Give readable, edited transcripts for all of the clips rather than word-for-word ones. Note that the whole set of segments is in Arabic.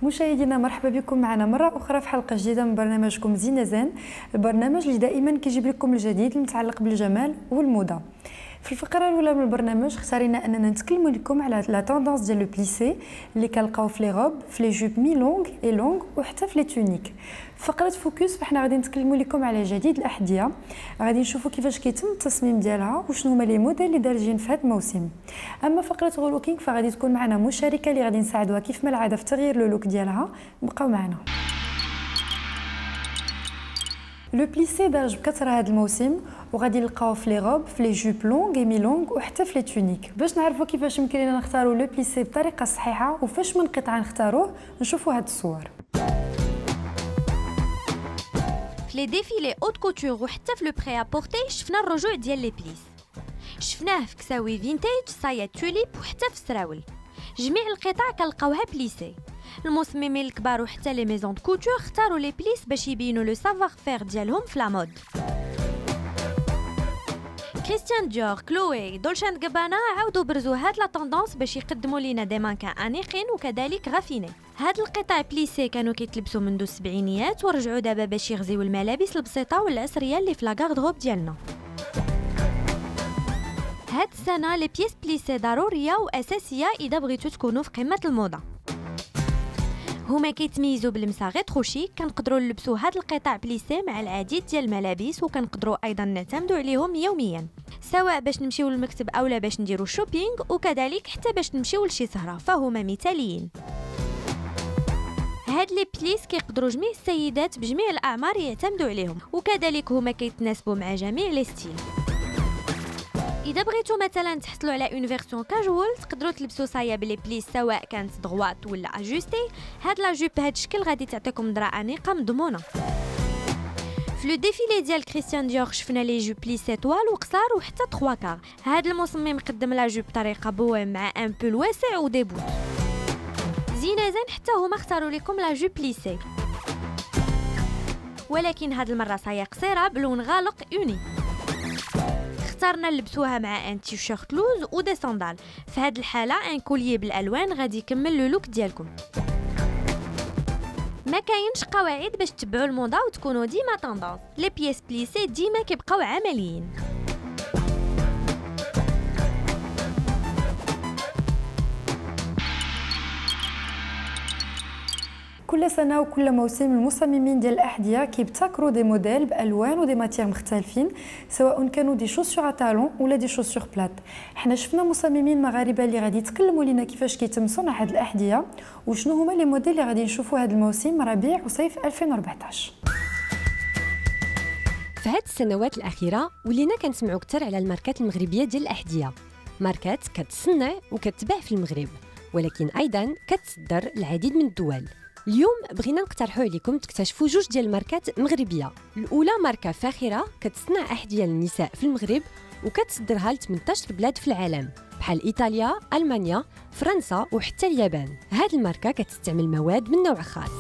مشاهدينا مرحبا بكم معنا مرة أخرى في حلقة جديدة من برنامجكم زينة زين، البرنامج اللي دائما كيجيب لكم الجديد المتعلق بالجمال والموضة. في الفقرة الأولى من البرنامج اختارينا أننا نتكلموا لكم على لا توندونس ديال لو بليسي اللي كنلقاو في لي غوب، في لي جوب مي لونغ اي لونغ وحتى في لي تونيك. فقرة فوكس فاحنا غادي نتكلموا لكم على جديد الأحذية، غادي نشوفوا كيفاش كيتم التصميم ديالها وشنو هما لي موديل اللي دارجين في هذا الموسم. اما فقرة غولوكينغ فغادي تكون معنا مشاركة اللي غادي نساعدوها كيف ما العادة في تغيير لو لوك ديالها. بقاو معنا. لو بليسي دارج بكثره هذا الموسم وغادي نلقاوه في لي غوب، في لي جوب لونغ اي مي لونغ وحتى في لي تونيك. باش نعرفوا كيفاش يمكن لنا نختاروا لو بليسي بطريقه صحيحه وفاش من قطعه نختاروه نشوفوا هاد الصور. في لي ديفيلي اوت كوتور وحتى في لو بري ابورتي شفنا الرجوع ديال لي بليس، شفناه في كساوي فينتاج صايات توليب وحتى في السراول. جميع القطع كنلقاوها بليسي. المصممين الكبار وحتى لي ميزون دو كوتور اختاروا لي بليس باش يبينوا لو سافوار فير ديالهم في لا مود. كريستيان ديور، كلوي، دولشي اند غابانا عاودوا برزوا هاد لا طوندونس باش يقدموا لينا دي مانكان انيقين وكذلك غافيني. هاد القطع بليسي كانوا كيتلبسوا منذ السبعينيات ورجعوا دابا باش يغزيو الملابس البسيطه والعصريه اللي في لا غاردروب ديالنا. هاد السنه لي بيس بليسي ضروريه واساسيه اذا بغيتو تكونوا في قمه الموضه. هما كيتميزوا بالمسا غير ترو شيك، كنقدروا نلبسوا هاد القطع بليسي مع العديد ديال الملابس وكنقدروا ايضا نعتمدوا عليهم يوميا، سواء باش نمشيو للمكتب اولا باش نديروا شوبينغ وكذلك حتى باش نمشيو لشي سهره، فهما مثاليين. هاد لي بليس كيقدروا جميع السيدات بجميع الاعمار يعتمدوا عليهم وكذلك هما كيتناسبوا مع جميع لي ستيل. اذا بغيتو مثلا تحصلوا على اون فيرسيون كاجوال تقدروا تلبسوا صايه بلي بليس سواء كانت دغوات ولا اجوستي. هاد لا جوب بهاد الشكل غادي تعطيكم نظره انيقه مضمونه. في لو ديفيلي ديال كريستيان ديور شفنا لي جوب بليسي طوال وقصار وحتى 3 كار. هاد المصمم قدم لا جوب بطريقه بويم مع ان بول واسع ودي بوت. زينه زين حتى هما اختاروا لكم لا جوب بليسي، ولكن هاد المره صايه قصيره بلون غالق اوني. اخترنا نلبسوها مع ان تيشيرت لوز ودي صندال. في هاد الحاله ان كوليي بالالوان غادي يكمل لو لوك ديالكم. ما كاينش قواعد باش تتبعوا الموضه وتكونوا ديما طوندونس، لي بيس بليسي ديما كيبقاو عمليين. كل سنه وكل موسم المصممين ديال الاحذيه كيبتكروا دي موديل بالوان ودي ماتير مختلفين، سواء كانوا دي شوسور طالون ولا دي شوسور بلات. حنا شفنا مصممين مغاربه اللي غادي يتكلموا لنا كيفاش كيتم صنع هاد الاحذيه وشنو هما لي موديل اللي غادي نشوفوا هاد الموسم ربيع وصيف 2014. في هاد السنوات الاخيره ولينا كنسمعوا كثر على الماركات المغربيه ديال الاحذيه، ماركات كتصنع وكتباع في المغرب ولكن ايضا كتصدر العديد من الدول. اليوم بغينا نقترحوا عليكم تكتشفوا جوج ديال الماركات مغربيه. الاولى ماركه فاخره كتصنع احذيه للنساء في المغرب وكتصدرها ل 18 بلاد في العالم بحال ايطاليا، المانيا، فرنسا وحتى اليابان. هذه الماركه كتستعمل مواد من نوع خاص،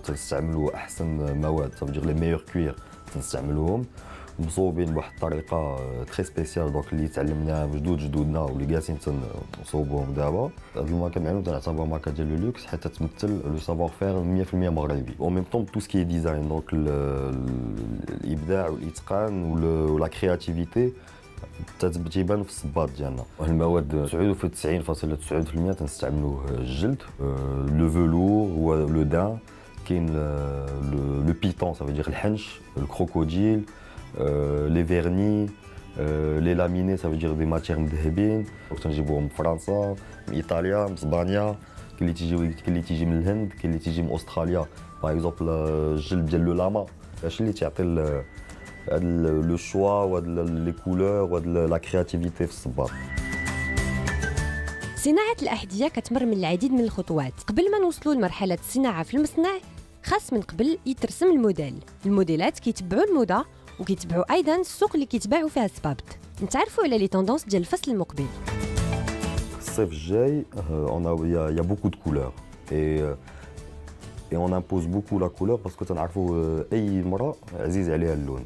تستعملوا احسن مواد، صافي لي ميور كوير تنستعملوهم مصوبين بواحد الطريقه تري سبيسيال دونك اللي تعلمناها جدودنا واللي جالسين تنصوبوهم دابا. هاد الماركه معلوم تنعتبرها ماركه ديال لو لوكس حيت تمثل لو سافوار فير 100% مغربي او ميم طون تو سكي ديزاين، دونك الابداع والاتقان ولا كرياتيفيتي تتبان في الصباط ديالنا. المواد 99.9% تنستعملوه الجلد، لو فلور ولو دان، كاين لو بيتون صافي الحنش، الكروكوديل، لي فيرني، لي لاميني صافي دي ماتير مذهبين تنجيبوهم من فرنسا، من ايطاليا، من اسبانيا، كاين اللي تيجي من الهند، كاين اللي تيجي من استراليا. باغ اكزومبل الجلد ديال لو لاما اش اللي تعطي هاد لو شوا وهاد لي كولور وهاد لا كرياتيفيتي في الصباط. صناعه الاحذيه كتمر من العديد من الخطوات. قبل ما نوصلوا لمرحله الصناعه في المصنع خاص من قبل يترسم الموديل. الموديلات كيتبعوا الموضه وكيتبعوا ايضا السوق اللي كيتباعوا فيها الصبابط. نتعرفوا على لي طوندونس ديال الفصل المقبل. الصيف الجاي il y a beaucoup de couleurs et on impose beaucoup la couleur parce que تنعرفوا اي مرأة عزيز عليها اللون،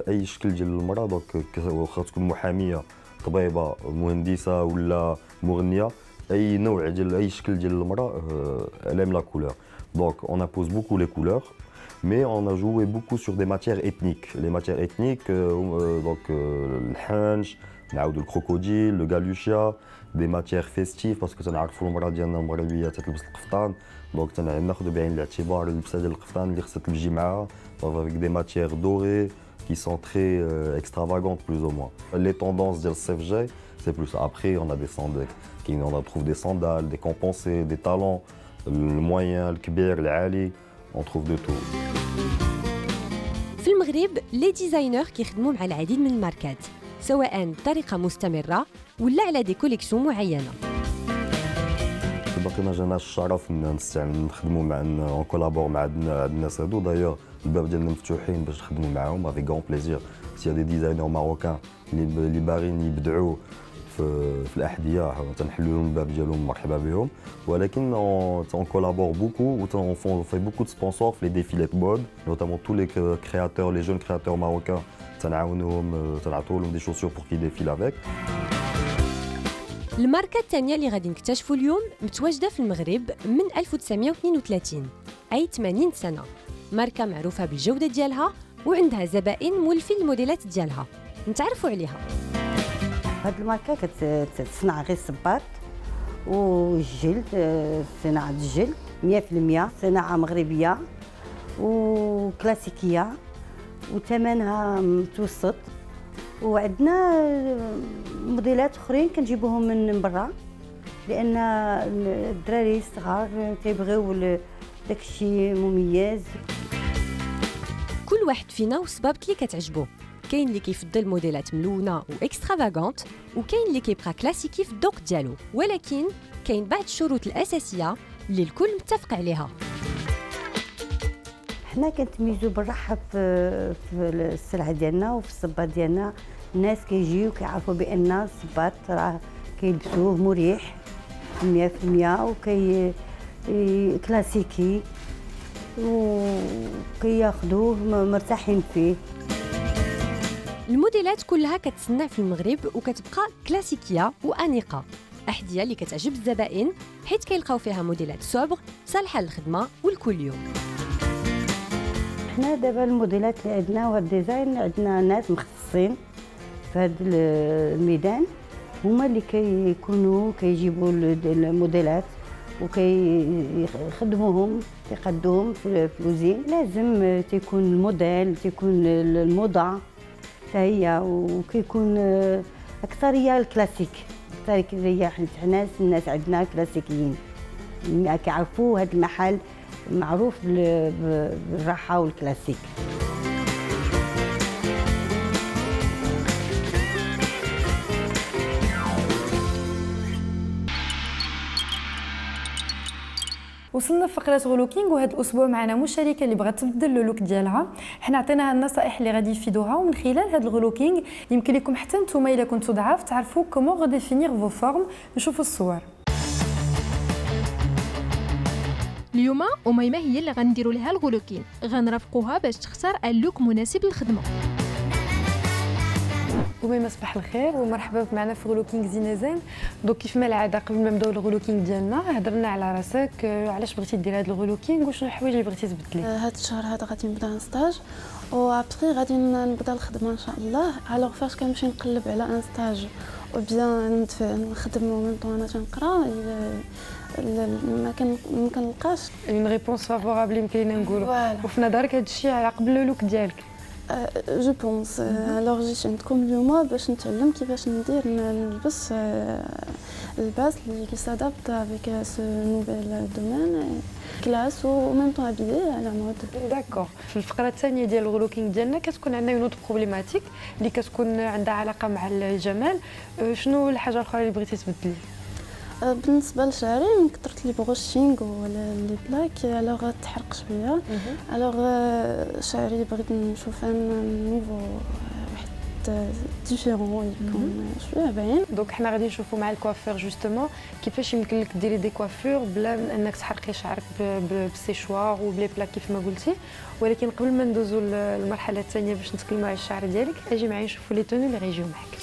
اي شكل ديال المرأة دونك واخا تكون محامية، طبيبة، مهندسة ولا مغنية اي نوع ديال اي شكل ديال المراه elle aime la couleur. Donc on impose beaucoup les couleurs, mais on a joué beaucoup sur des matières ethniques. Les matières ethniques, le hanch, le crocodile, le galuchia, des matières festives parce que تنعرفوا المراه ديالنا المغربيه تلبس القفطان. دونك تناخذوا بعين الاعتبار اللبسه ديال القفطان اللي خصها تمشي معاها avec des matières dorées qui sont très extravagantes plus ou moins. Les tendances ديال الصيف جاي c'est plus ça. Après on a des sandales, on trouve des sandales, des compensés, des talons, le moyen, le kbir, le ali, on trouve de tout. في المغرب لي ديزاينر كيخدموا مع العديد من الماركات سواء بطريقه مستمره ولا على دي كوليكسيون معينه. باقي ما جاناش الشرف نخدموا مع اون كولابور مع الناس هادو. دايوغ الباب ديالنا مفتوحين باش نخدموا معاهم افيك غون بليزير. سي دي ديزاينر ماروكان اللي باغيين يبدعوا في الاحذيه تنحلوا لهم الباب ديالهم مرحبا بهم. ولكن on collabore beaucoup, on fait beaucoup de sponsors في les défilés de mode, notamment tous les créateurs, les jeunes créateurs marocains تنعاونوهم تنعطوا لهم دي شوسور pour qu'ils défilent avec. الماركة الثانية اللي غادي نكتشفوا اليوم متواجدة في المغرب من 1932 أي 80 سنة. ماركة معروفة بالجودة ديالها وعندها زبائن مولفين الموديلات ديالها. نتعرفوا عليها. هاد الماركة كتصنع غير الصباط والجلد، صناعة الجلد 100% صناعة مغربية وكلاسيكية وثمنها متوسط. وعندنا موديلات اخرين كنجيبوهم من برا لان الدراري الصغار تيبغيو داكشي مميز. كل واحد فينا والصبابط اللي كتعجبو. كاين اللي كيفضل موديلات ملونه واكسترافاغونت وكاين اللي كيبقى كلاسيكي في الذوق ديالو، ولكن كاين بعض الشروط الاساسيه اللي الكل متفق عليها. حنا كنتميزوا بالراحه في السلعه ديالنا وفي الصباط ديالنا. الناس كيجيو كيعرفوا بان الصباط راه كيلبسوه مريح 100% وكي كلاسيكي وكياخذوه مرتاحين فيه. الموديلات كلها كتصنع في المغرب وكتبقى كلاسيكيه وانيقه، احذيه اللي كتعجب الزبائن حيت كيلقاو فيها موديلات سوبر صالحه للخدمه والكل يوم. حنا دابا الموديلات اللي عندنا وهاد الديزاين عندنا ناس مختصين في هذا الميدان، هما اللي كيكونوا كيجيبوا الموديلات وكيخدموهم كيقدوهم في الوزين. لازم تيكون الموديل تيكون الموضه هي وكيكون اكثريه الكلاسيك. اكثريه حنا الناس عندنا كلاسيكيين كيعرفوا هذا المحل معروف بالراحه والكلاسيك. وصلنا لفقره غلوكينغ، وهذا الاسبوع معنا مشاركه اللي بغات تبدل اللوك ديالها. حنا عطيناها النصائح اللي غادي يفيدوها، ومن خلال هذا الغلوكينغ يمكن لكم حتى نتوما الا كنتو ضعاف تعرفوا كومون غوديفينير فو فورم. نشوفوا الصور. اليوم أميمة هي اللي غنديروا لها الغلوكين، غنرافقوها باش تختار اللوك مناسب للخدمه. أميمة صباح الخير ومرحبا بك معنا في غلوكينغ زينزين. دونك كيف ما العاده قبل ما نبداو الغلوكينغ ديالنا هضرنا على راسك، علاش بغيتي ديري هذا الغلوكينغ وشنو الحوايج اللي بغيتي تبدلي؟ هذا الشهر هذا غادي نبدا ان ستاج وابخي غادي نبدا الخدمه ان شاء الله. الوغ فاش كنمشي نقلب على ان ستاج او بيان نخدم ومن طون انا تنقرا ما كنلقاش اون ريبونس فافورابل يمكن لينا نقولوا. وفي نظرك هذا الشيء على قبل اللوك ديالك؟ جو بونس. الوغ جيت عندكم اليوم باش نتعلم كيفاش ندير نلبس الباس اللي كيسادابت افيك سو نوفيل دومين كلاس و ميم طون ابيي على مود. داكور. في الفقره الثانيه ديال الغلوكينغ ديالنا كتكون عندنا اون بروبليماتيك اللي كتكون عندها علاقه مع الجمال. شنو الحاجه الاخرى اللي بغيتي تبدلي؟ بالنسبه لشعري من كثرت لي بروشينغ ولا لي بلاك الوغ تحرق شويه. الوغ شعري بغيت نشوف ان نوفو واحد ديفيرون يكون شويه باين. دونك حنا غادي نشوفوا مع الكوافير جوستومون كيفاش يمكن لك ديري دي كوافور بلا من انك تحرقي شعرك بالسيشوار وبلي بلاك كيف ما قلتي. ولكن قبل ما ندوزوا للمرحله الثانيه باش نتكلموا على الشعر ديالك اجي معايا نشوفوا لي توني اللي غيجيو معاك.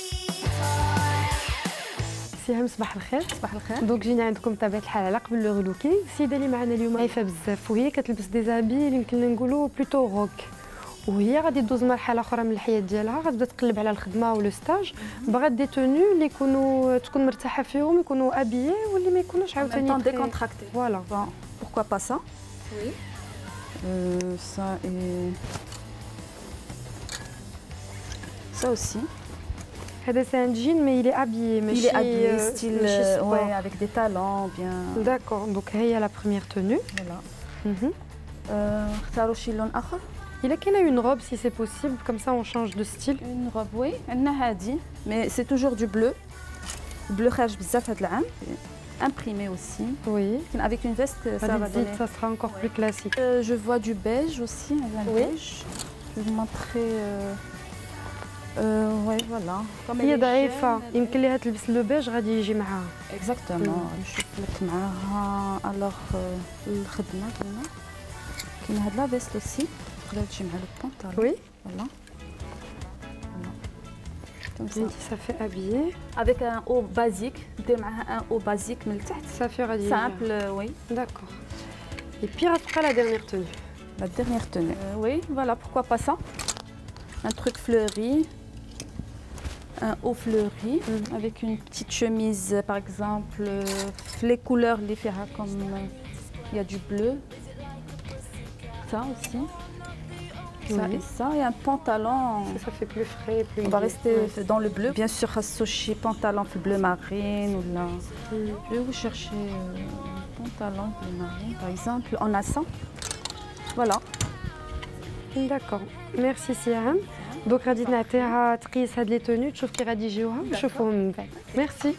سهام صباح الخير. صباح الخير. دونك جينا عندكم بطبيعه الحال على قبل لو غلوكي. السيده اللي معنا اليوم عايفه بزاف وهي كتلبس دي زابي اللي يمكن نقولوا بلوتو روك، وهي غادي دوز مرحله اخرى من الحياه ديالها، غتبدا تقلب على الخدمه ولو ستاج، بغات دي توني اللي يكونوا تكون مرتاحه فيهم، يكونوا ابيي واللي ما يكونوش عاوتاني décontracté. فوالا. Pourquoi pas ça? Oui. Ça et ça aussi. هذا سي ان جين مي لي ابيي Il ماشي est habillé style ouais avec des talons bien. داكور. دونك هي لا بروميير توني. Voilà. اختاروا شي لون اخر. Il a qu'une une robe si c'est possible, comme ça on change de style. Une robe oui, عندنا هادي mais c'est toujours du bleu. Bleu خارج بزاف هاد العام. Imprimé aussi. Oui. Avec une veste ça va donner. Ça sera encore plus classique. Je vois du beige aussi, Oui. beige. Je vais vous montrer ouais voilà. هي ضعيفة، يمكن ليها تلبس لو بيج غادي يجي معاها. اكزاكتومون. نشوف لك معاها الوغ الخدمه ديالنا. كاين هاد لا فيست اوسي تقدر تجي مع لو بونطالون. وي فوالا. انت صافي ابيي افيك ان او بازيك، دير معاها ان او بازيك من التحت صافي غادي سامبل. وي داكور. اي بي غتبقى لا ديرنيير توني. La dernière tenue. Oui, voilà, pourquoi pas ça. Un truc fleuri, un haut fleuri, avec une petite chemise, par exemple, les couleurs, les ferras comme il y a du bleu, ça aussi, ça et ça, et un pantalon. Ça fait plus frais, plus. On va rester dans le bleu. Bien sûr, associer pantalon bleu marine ou là. Je vais vous chercher un pantalon bleu marine, par exemple, en a ça. Voilà. داكور ميرسي سيام. دونك غادي نعطيها تقيس هاد لي توني تشوف كي غادي يجيوها نشوفوهم من بعد. ميرسي.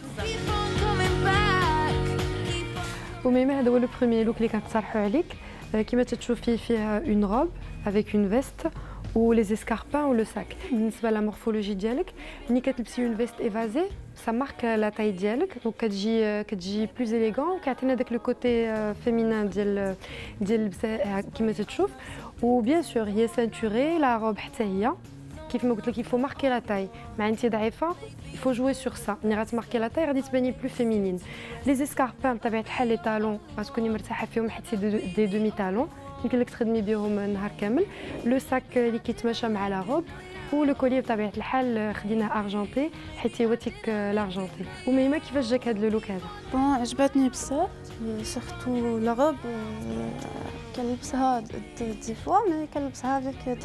وميمه هذا هو لو بروميير لوك اللي كنقترحوا عليك. كما تتشوفي فيه اون روب افيك اون فيست و لي اسكاربان و لو ساك. بالنسبه لا مورفولوجي ديالك ملي كتلبسي اون فيست ايفازي ça marque la taille ديالك، دونك كتجي بلوز اليغون وكيعطينا داك لو كوتي فيمينان ديال اللبسه كما تتشوف. وبيان سور هي سانتوري لا روب حتى هي كيف ما قلت لك يفو ماركي لا تاي. مع انت ضعيفه يفو جوي سور سا، ملي غتماركي لا تاي غادي تباني بلو فيمينين. لي اسكاربان بطبيعه الحال لي طالون غتكوني مرتاحه فيهم حيت سي دي دومي طالون يمكن لك تخدمي بهم النهار كامل. لو ساك اللي كيتماشى مع لا روب ولو كولي بطبيعه الحال خديناه ارجنتي حيت يواتيك لارجنتي. وميمه كيفاش جاك هذا اللوك هذا؟ بون عجبتني بزاف سورتو لا روب كنلبسها دي فوا مي كنلبسها افيك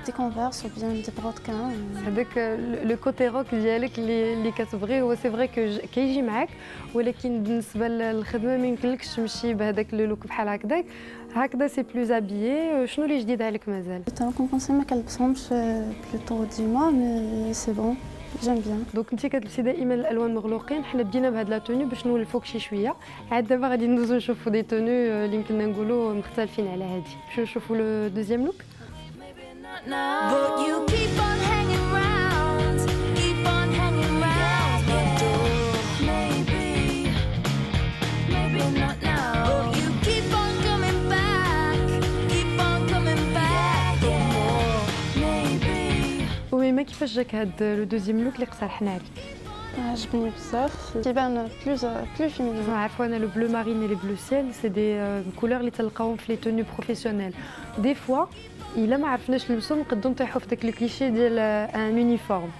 دي كونفيرس او بيان دي برودكان. هذاك لو كوتي روك ديالك اللي كتبغي هو سي فري كيجي معاك، ولكن بالنسبه للخدمه ما يمكنلكش تمشي بهذاك لو لوك بحال هكذاك. هكذا سي بلوز ابيي. شنو اللي جديد عليك مازال؟ انا كنكونسي ما كنلبسهمش بلوتو ديما مي سي بون جيم بيان. دونك انت كتلبسي دائما الالوان مغلوقين. حنا بدينا بهاد لا توني باش نولفوك شي شويه، عاد دابا غادي ندوزو نشوفو دي توني اللي يمكننا نقولوا مختلفين على هادي. باش نشوفو لو دوزيام لوك. وميمه كيفاش جاك هاد لو دوزيام لوك اللي اقترحنا عليك؟ عجبني بزاف كيبان بلوز فيمينين. عارفه انا لو بلو مارين et les bleu ciel سي دي كولور اللي تلقاوهم في لي توني بروفيسيونيل. دي فوا الا ما عرفناش نلبسهم نقدروا نطيحوا في داك لو كليشي ديال ان يونيفورم.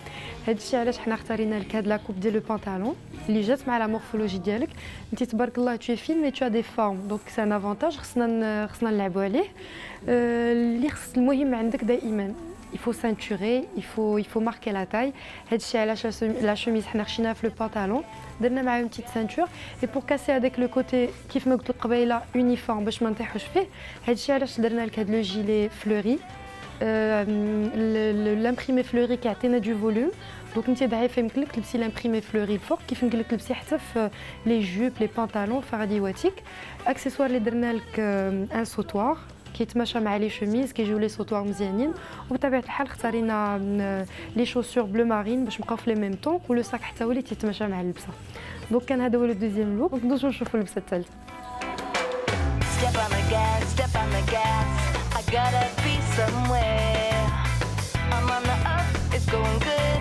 هادشي علاش حنا اختارينا لك هاد لا كوب ديال لو بانطالون اللي جات مع لا مورفولوجي ديالك. انت تبارك الله تو فين مي تو دي فورم دونك سي ان افونتاج خصنا نلعبوا عليه. اللي خص المهم عندك دائما il faut ceinturer, il faut marquer la taille. هادشي علاش لا شوميز حنا خشيناها في لو بانطالون درنا معاه اون تيت سانتور اي بور كاسي هذاك لو كوتي كيف ما قلت لك قبيله يونيفورم باش ما نطيحوش فيه. هادشي علاش درنا لك هاد لو جيلي فلوري لامبريمي فلوري كيعطينا دو فوليوم. دونك انت ضعيفه يمكن لك تلبسي لامبريمي فلوري الفوق كيف يمكن لك تلبسي حتى في لي جوب لي بانطالون فغادي يواتيك. اكسسوار اللي درنا لك ان سوطوار كيتماشى مع لي شوميز كيجيو لي سوطوار مزيانين. وبطبيعه الحال اختارينا لي شوسور بلو مارين باش نبقاو في لي ميم طون ولو ساك حتى هو اللي تيتماشى مع اللبسه. دونك كان هذا هو لو دوزيام لوك. ندوزو نشوفوا اللبسه الثالثه. It's going good.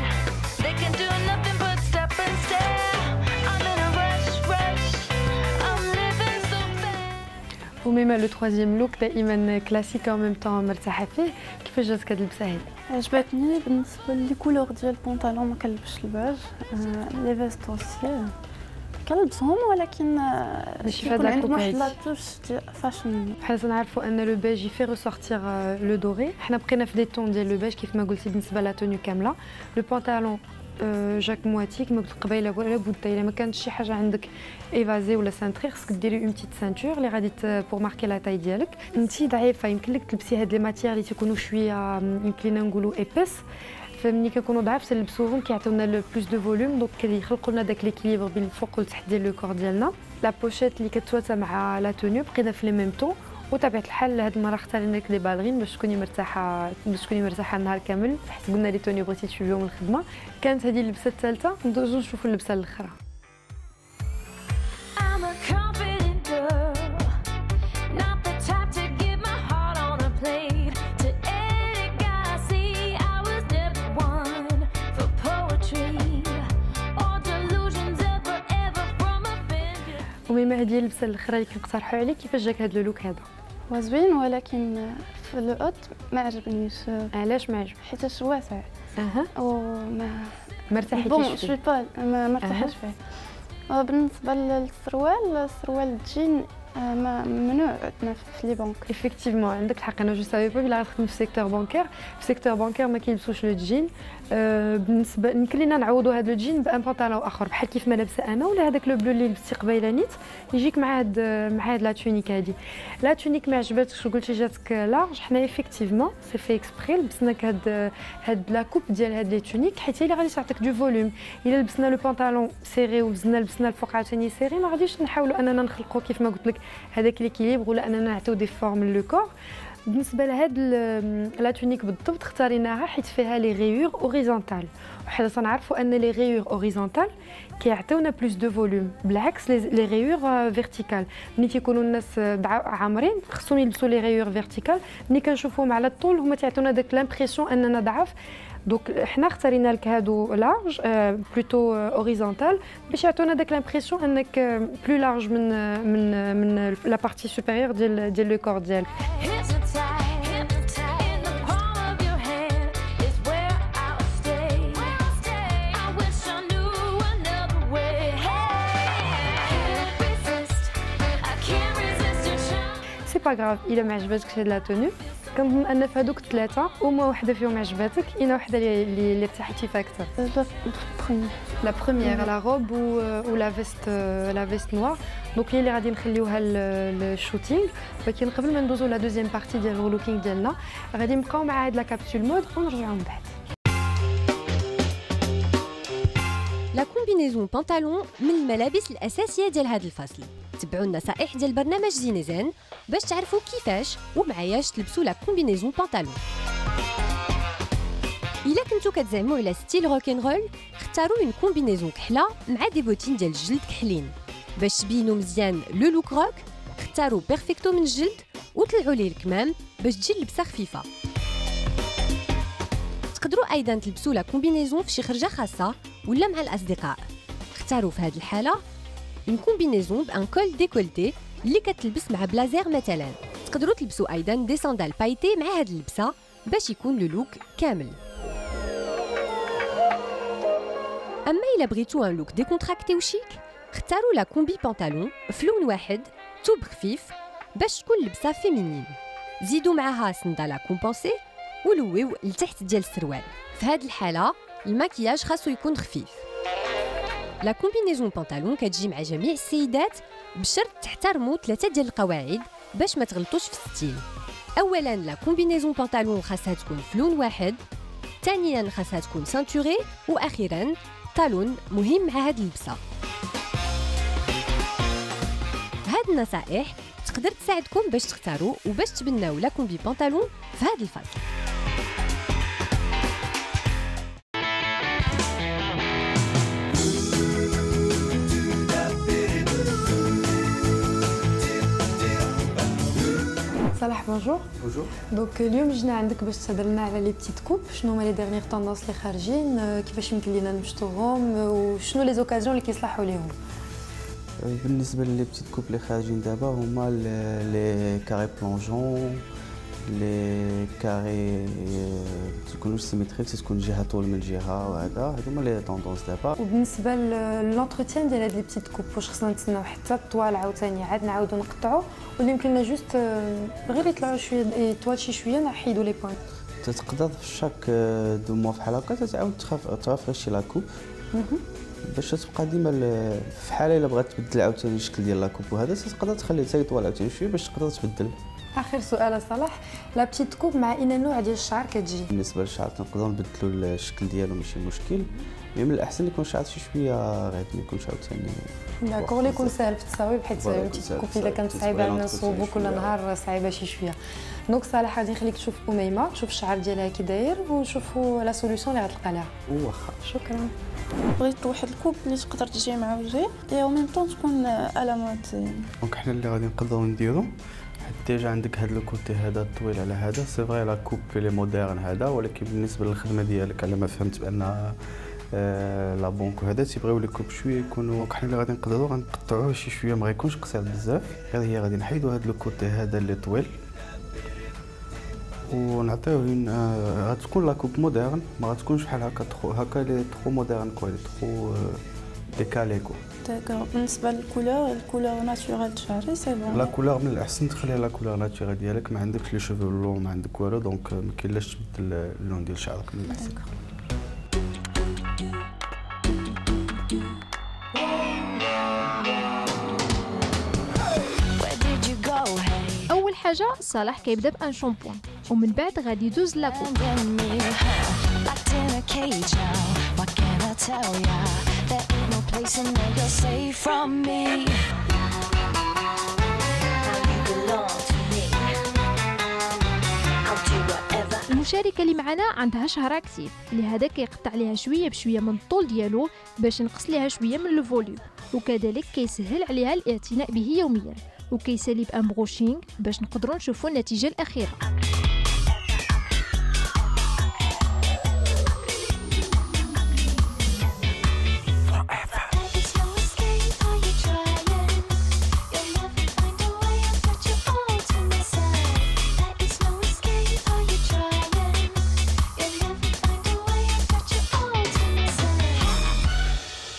They can do nothing but step and stare. I'm in وميما لو تروازيام لوك دائما كلاسيك او ميم طون مرتاحه فيه، كيفاش جاتك هاد اللبسه هادي؟ عجبتني بالنسبه لي كولور ديال البنطلون ما كنلبسش الباج، لي فيست اوسي كنلبسهم ولكن ماشي في هاد عندهم واحد لاكوبيت. لاتوش ديال فاشن. حنا تنعرفوا ان لو بيج يفي ريسورتير لو دوري، حنا بقينا في دي طون ديال لو بيج كيف ما قلتي بالنسبه لا توني كامله. لو بونطالون جاك مواتي كما قلت قبيله ولا بودا، الا ما كانتش شي حاجه عندك ايفازي ولا سانتري خصك ديري اون بتيت سانتور اللي غادي بور ماركي لا تاي ديالك. انت ضعيفه يمكن لك تلبسي هاد لي ماتيير اللي تيكونوا شويه يمكن لنا نقولوا ايبيس، فملي كنكونوا ضعاف تنلبسوهم كيعطيونا لو بلوس دو فوليوم، دونك كيخلقوا لنا داك ليكيليبر بين الفوق والتحت ديال لو كور ديالنا. لا بوشيت اللي كتواتى مع لا تونيو بقينا في لي ميم طون، وطبيعه الحال هاد المره اختارينا لك دي بالغين باش تكوني مرتاحه النهار كامل، حيت قلنا لي تونيو بغيتي تشوفيهم الخدمه. كانت هذه اللبسه الثالثه، ندوزو نشوفوا اللبسه الاخرى. وميما هذه اللبسه الاخرى اللي كنقترحوا عليك، كيفاش جاك هذا اللوك هذا؟ هو زوين ولكن في لو اوت ما عجبنيش. علاش ما عجبك؟ حيتاش واسع وما مرتاحيتيش بون فيه؟ شوي با ما مرتاحش فيه. بالنسبه للسروال الجين ممنوع عندنا في لي بنك. ايفيكتيفمون عندك الحق، انا جو سافي با بلا غتخدم في السيكتور بانكير. في السيكتور بانكير ما كيلبسوش لو جين. بالنسبه يمكن لينا نعوضوا هذا الجين بان بونطالون اخر بحال كيف ما لابسه انا، ولا هذاك لو بلو اللي لبستي قبيله نيت يجيك مع هاد لا تونيك هادي. لا تونيك ما عجبتكش وقلتي جاتك لارج، حنا ايفيكتيفمون سي في اكسبري لبسناك هاد لا كوب ديال هاد لي تونيك حيت هي اللي غادي تعطيك دو فوليوم. الا لبسنا لو بونطالون سيري ولبسنا الفوق عاوتاني سيري، ما غاديش نحاولوا اننا نخلقوا كيف ما قلت لك هذاك ليكيليبر ولا اننا نعطيو دي فورم لو كور. بالنسبه لهاد لا تونيك بالضبط اختاريناها حيت فيها لي غيور اوريزونتال، وحنا تنعرفوا ان لي غيور اوريزونتال كيعطيونا بلوس دو فوليوم، بالعكس لي غيور فيرتيكال ملي تيكونوا الناس عامرين خصهم يلبسوا لي غيور فيرتيكال، ملي كنشوفوهم على الطول هما تيعطيونا داك لامبريسيون اننا ضعاف. دونك حنا اختارينا لك هادو لارج بلوتو اوريزونتال باش يعطونا داك لامبريسيون انك بلو لارج من لا بارتي سوبيريور ديال لو كور ديالك. سي با غراف الا ما عجبتكش هاد لا توني، كنظن ان في هذوك الثلاثه وما وحده فيهم عجبتك، اين وحده اللي ارتحتي فيها اكثر؟ لا بروميير لا روب و لا فيست نوار، دونك هي اللي غادي نخليوها للشوتينغ. ولكن قبل ما ندوزو لا دوزيام بارتي ديال الغلوكينغ ديالنا غادي نبقاو مع هاد لا كابسول مود ونرجعو من بعد. لا كومبينيزون بانطالون من الملابس الاساسيه ديال هذا الفصل. تبعوا النصائح ديال برنامج زينيزان باش تعرفوا كيفاش ومعاياش تلبسوا لا كومبينيزون بانطالون. الا كنتو كتزعموا على ستيل روكين رول، اختاروا اون كومبينيزون كحله مع دي بوتين ديال الجلد كحلين. باش تبينوا مزيان لو لوك روك، اختاروا بيرفيكتو من الجلد وطلعوا ليه الكمام باش تجي اللبسه خفيفه. تقدروا ايضا تلبسوا لا كومبينيزون في شي خرجه خاصه ولا مع الاصدقاء. اختاروا في هذه الحاله اون كومبينيزون بان كول ديكولتي اللي كتلبس مع بلازير مثلا. تقدروا تلبسوا ايضا دي ساندال بايتي مع هذه اللبسه باش يكون لو لوك كامل. اما الا بغيتو ان لوك ديكونتراكتي وشيك، اختاروا لا كومبي بانطالون في لون واحد توب خفيف باش تكون لبسه فيمينين. زيدوا معها سنداله كومبونسي ولويو لتحت ديال السروال. في هذه الحاله الماكياج خاصو يكون خفيف. لا كومبينيزون بانطالون كتجي مع جميع السيدات بشرط تحترموا 3 ديال القواعد باش ما تغلطوش في الستيل. اولا لا كومبينيزون بانطالون خاصها تكون في لون واحد، ثانيا خاصها تكون سانتوري، واخيرا طالون مهم مع هاد اللبسه. هاد النصائح تقدر تساعدكم باش تختاروا وباش تبناو لا كومبي بانطالون في هاد الفصل. صلاح بونجور. بونجور. دونك اليوم جينا عندك باش تهضر لنا على لي بتيت كوب، شنو هما لي ديرنيير طوندونس اللي خارجين، كيفاش يمكن لينا نمشطوهم وشنو لي زوكازيون اللي كيصلحوا ليهم. بالنسبه لي بتيت كوب اللي خارجين دابا هما لي كاري بلونجون، لي كاري تكونوش سيميتريك، تكون جهه طول من جهه، وهذا هما لي طوندونس دابا. وبالنسبه للونتروتيان ديال هاد لي بتيت كوب، واش خصنا نتسناو حتى الطوال عاوتاني عاد نعاودو نقطعو، ولا يمكن لنا جوست غير يطلعوا شويه يطوال شي شويه نحيدو لي بوين؟ تقدر في شاك دو موا بحال هكا تعاود ترافريشي لا كوب باش تبقى ديما في حاله الا بغات تبدل عاوتاني الشكل ديال لا كوب، وهذا تقدر تخليه حتى يطول عاوتاني شويه باش تقدر تبدل. اخر سؤال صلاح، لا بتيت كوب مع اين نوع ديال الشعر كتجي؟ بالنسبه للشعر نقدروا نبدلوا الشكل ديالو ماشي مشكل، مي من الاحسن يكون شعر شي شويه غير ما يكونش عاوتاني داكوغ اللي يكون ساهل في التصاويب، حيت البتيت كوب الا كانت صعيبه علينا نصوبو كل نهار صعيبه شي شويه. دونك صالح غادي نخليك تشوف اميمه، تشوف الشعر ديالها كي داير ونشوفوا لا سوليوشن اللي غتلقى لها. واخا شكرا. بغيت واحد الكوب اللي تقدر تجي مع وجهي اي او ميم طون تكون علامات. دونك حنا اللي غادي نقدروا نديرو ديجا عندك هذا الكوتي هذا الطويل على هذا، سي فري لا كوب لي موديرن هذا، ولكن بالنسبه للخدمه ديالك على ما فهمت بان لا بونك وهذا تيبغيو لي كوب شويه يكونوا. دونك حنا اللي غادي نقدروا غنقطعوه شي شويه، ما غيكونش قصير بزاف، غير هي غادي نحيدوا هذا الكوتي هذا اللي طويل ونعطيوه غتكون لا كوب موديرن، ما غتكونش بحال هكا هكا لي ترو موديرن كو لي ترو ديكالي كو. داكوغ. بالنسبه الكولور ناتورال د شعري سي بون. لا كولور من الاحسن تخليها لا كولور ناتورال ديالك، ما عندكش لي شوفو لون ما عندك والو، دونك ما كاينلاش تبدل اللون ديال شعرك من الاحسن. اول حاجه صلاح كيبدا بان شامبوان، ومن بعد غادي يدوز لاكوب. المشاركه اللي معنا عندها شعر اكتيف، لهذا كيقطع ليها شويه بشويه من الطول ديالو باش ينقص ليها شويه من الفوليوم، وكذلك كيسهل عليها الاعتناء به يوميا، وكيسالي بان بروشينغ باش نقدروا نشوفوا النتيجه الاخيره.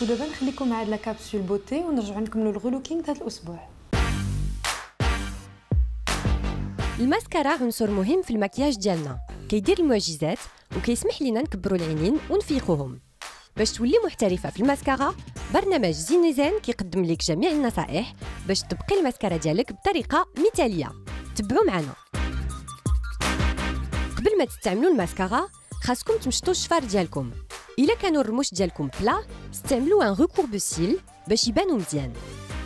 ودابا نخليكم مع هاد لا كابسول بوتي ونرجعوا نكملوا الغلوكينغ هذا الاسبوع. الماسكارا عنصر مهم في المكياج ديالنا، كيدير المعجزات وكيسمح لينا نكبروا العينين ونفيقوهم. باش تولي محترفه في الماسكارا، برنامج زينيزان كيقدم لك جميع النصائح باش تبقي الماسكارا ديالك بطريقه مثاليه. تبعوا معنا. قبل ما تستعملوا الماسكارا خاصكم تمشطوا الشفار ديالكم. الا كانوا الرموش ديالكم بلا، استعملوا ان ريكوربسيل باش يبانوا مزيان.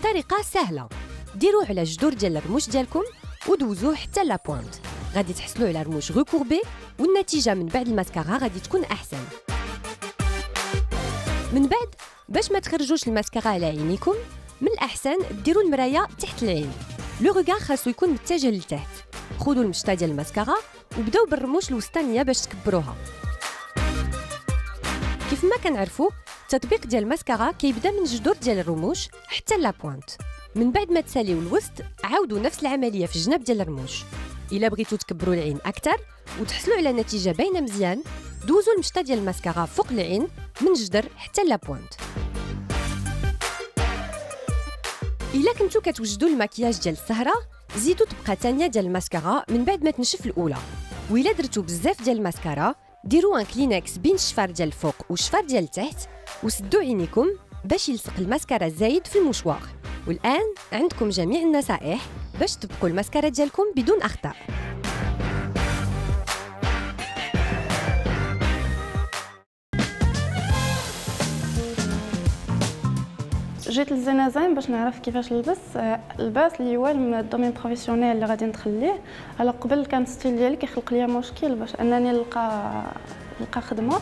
طريقه سهله، ديروه على الجذور ديال الرموش ديالكم ودوزوه حتى لا بوينت، غادي تحصلوا على رموش ريكوربي، والنتيجه من بعد الماسكارا غادي تكون احسن. من بعد باش ما تخرجوش الماسكارا على عينيكم، من الاحسن ديروا المرايه تحت العين. لو ريغار خاصو يكون متجه لتحت. خذوا المشطه ديال الماسكارا وبداو بالرموش الوسطانيه باش تكبروها. كيف ما كنعرفوا، التطبيق ديال الماسكارا كيبدا من الجذور ديال الرموش حتى لا بوينت. من بعد ما تساليو الوسط، عاودوا نفس العمليه في الجناب ديال الرموش. الا بغيتوا تكبروا العين اكثر وتحصلوا على نتيجه باينه مزيان، دوزوا المشطه ديال الماسكارا فوق العين من الجدر حتى لا بوينت. الا كنتو كتوجدوا المكياج ديال السهره، زيدوا طبقه ثانيه ديال الماسكارا من بعد ما تنشف الاولى. وإلا درتو بزاف ديال الماسكارا، ديروا ان كلينكس بين الشفار ديال الفوق والشفار ديال التحت، وسدوا عينيكم باش يلصق الماسكارا الزايد في المشواغ. والان عندكم جميع النصائح باش تبقوا الماسكارا ديالكم بدون اخطاء. جيت للزنازين باش نعرف كيفاش نلبس اللباس اللي هو الدومين بروفيسيونيل اللي غادي ندخل ليه. على قبل كان ستيل ديالي كيخلق ليا مشكل باش انني نلقى خدمه.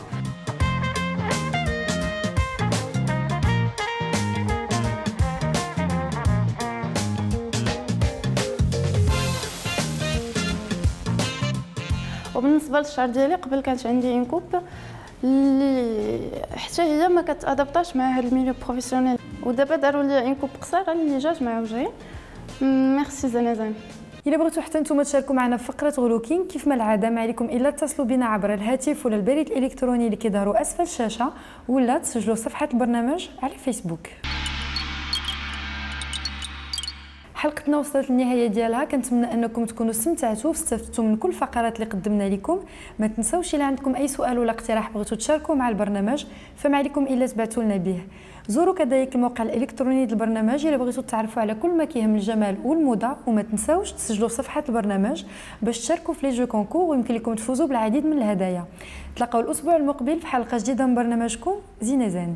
وبالنسبه للشعر ديالي قبل كانت عندي ان كوب اللي حتى هي ما كتادابطاش مع هذا الميليو بروفيسيونيل. ودابا داروا لي ان كوب قصيره اللي جات مع وجهي. ميرسي زنازان. الا بغيتوا حتى نتوما تشاركوا معنا في فقره غلوكين كيف ما العاده ما عليكم الا اتصلوا بنا عبر الهاتف ولا البريد الالكتروني اللي كيظهروا اسفل الشاشه ولا تسجلوا صفحه البرنامج على فيسبوك. حلقتنا وصلت للنهايه ديالها، كنتمنى انكم تكونوا استمتعتوا واستفدتوا من كل الفقرات اللي قدمنا لكم. ما تنساوش الا عندكم اي سؤال ولا اقتراح بغيتوا تشاركوا مع البرنامج فما عليكم الا تبعثوا لنا به. زوروا كذلك الموقع الالكتروني ديال البرنامج الا بغيتوا تعرفوا على كل ما كيهم الجمال والموضه، وما تنساوش تسجلوا صفحه البرنامج باش تشاركوا في لي جو كونكور ويمكن لكم تفوزوا بالعديد من الهدايا. تلاقاو الاسبوع المقبل في حلقه جديده من برنامجكم زينة زين.